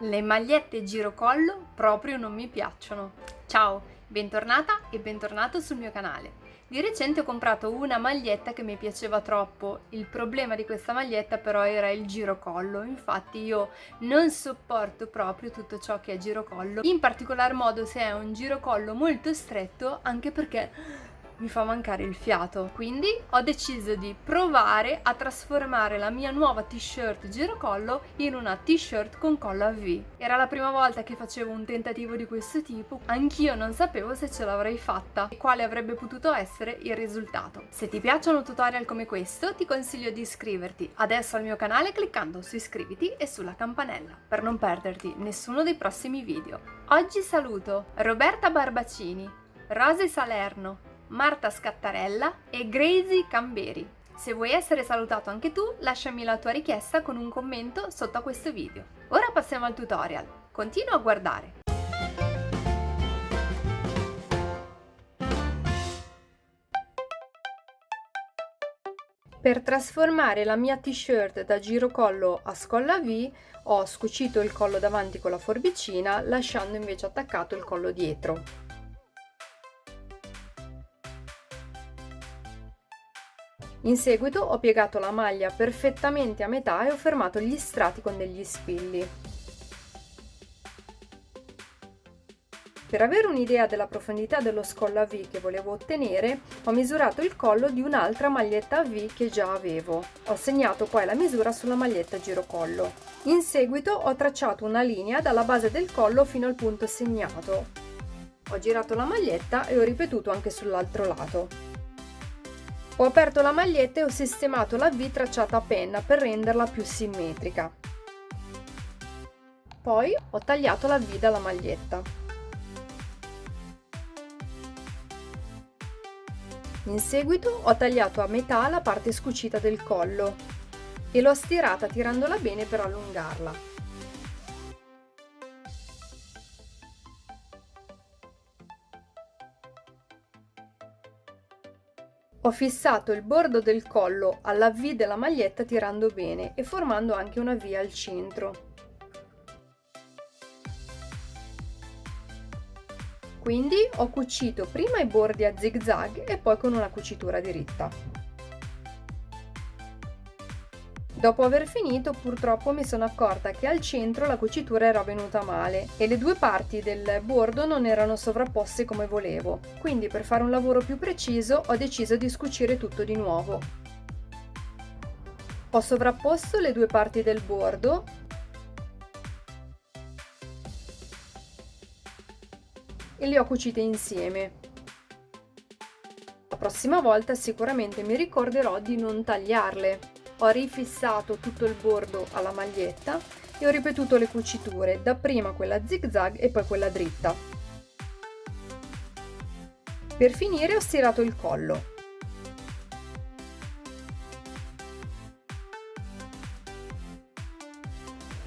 Le magliette girocollo proprio non mi piacciono. Ciao, bentornata e bentornato sul mio canale. Di recente ho comprato una maglietta che mi piaceva troppo. Il problema di questa maglietta però era il girocollo. Infatti io non sopporto proprio tutto ciò che è girocollo, in particolar modo se è un girocollo molto stretto, anche perché mi fa mancare il fiato. Quindi ho deciso di provare a trasformare la mia nuova t-shirt girocollo in una t-shirt con collo a V. Era la prima volta che facevo un tentativo di questo tipo, anch'io non sapevo se ce l'avrei fatta e quale avrebbe potuto essere il risultato. Se ti piacciono tutorial come questo, ti consiglio di iscriverti adesso al mio canale cliccando su iscriviti e sulla campanella per non perderti nessuno dei prossimi video. Oggi saluto Roberta Barbacini, Rosy Salerno, Marta Scattarella e Gracie Camberi. Se vuoi essere salutato anche tu, lasciami la tua richiesta con un commento sotto a questo video. Ora passiamo al tutorial. Continua a guardare. Per trasformare la mia t-shirt da girocollo a scolla V, ho scucito il collo davanti con la forbicina, lasciando invece attaccato il collo dietro. In seguito ho piegato la maglia perfettamente a metà e ho fermato gli strati con degli spilli. Per avere un'idea della profondità dello scollo a V che volevo ottenere, ho misurato il collo di un'altra maglietta a V che già avevo. Ho segnato poi la misura sulla maglietta girocollo. In seguito ho tracciato una linea dalla base del collo fino al punto segnato. Ho girato la maglietta e ho ripetuto anche sull'altro lato. Ho aperto la maglietta e ho sistemato la V tracciata a penna per renderla più simmetrica. Poi ho tagliato la V dalla maglietta. In seguito ho tagliato a metà la parte scucita del collo e l'ho stirata tirandola bene per allungarla. Ho fissato il bordo del collo alla V della maglietta tirando bene e formando anche una V al centro. Quindi ho cucito prima i bordi a zig zag e poi con una cucitura diritta. Dopo aver finito, purtroppo mi sono accorta che al centro la cucitura era venuta male e le due parti del bordo non erano sovrapposte come volevo. Quindi per fare un lavoro più preciso ho deciso di scucire tutto di nuovo. Ho sovrapposto le due parti del bordo e le ho cucite insieme. La prossima volta sicuramente mi ricorderò di non tagliarle. Ho rifissato tutto il bordo alla maglietta e ho ripetuto le cuciture, dapprima quella zig zag e poi quella dritta. Per finire ho stirato il collo.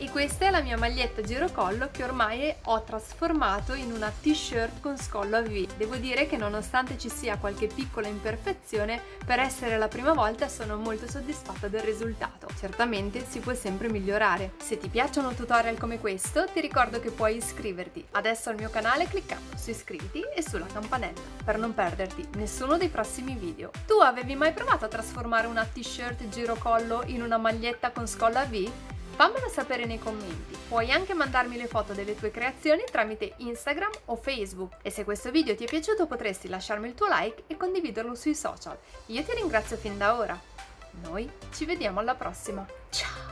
E questa è la mia maglietta girocollo che ormai ho trasformato in una t-shirt con scollo a V. Devo dire che nonostante ci sia qualche piccola imperfezione, per essere la prima volta sono molto soddisfatta del risultato. Certamente si può sempre migliorare. Se ti piacciono tutorial come questo, ti ricordo che puoi iscriverti adesso al mio canale cliccando su iscriviti e sulla campanella per non perderti nessuno dei prossimi video. Tu avevi mai provato a trasformare una t-shirt girocollo in una maglietta con scollo a V? Fammelo sapere nei commenti, puoi anche mandarmi le foto delle tue creazioni tramite Instagram o Facebook e se questo video ti è piaciuto potresti lasciarmi il tuo like e condividerlo sui social. Io ti ringrazio fin da ora. Noi ci vediamo alla prossima. Ciao!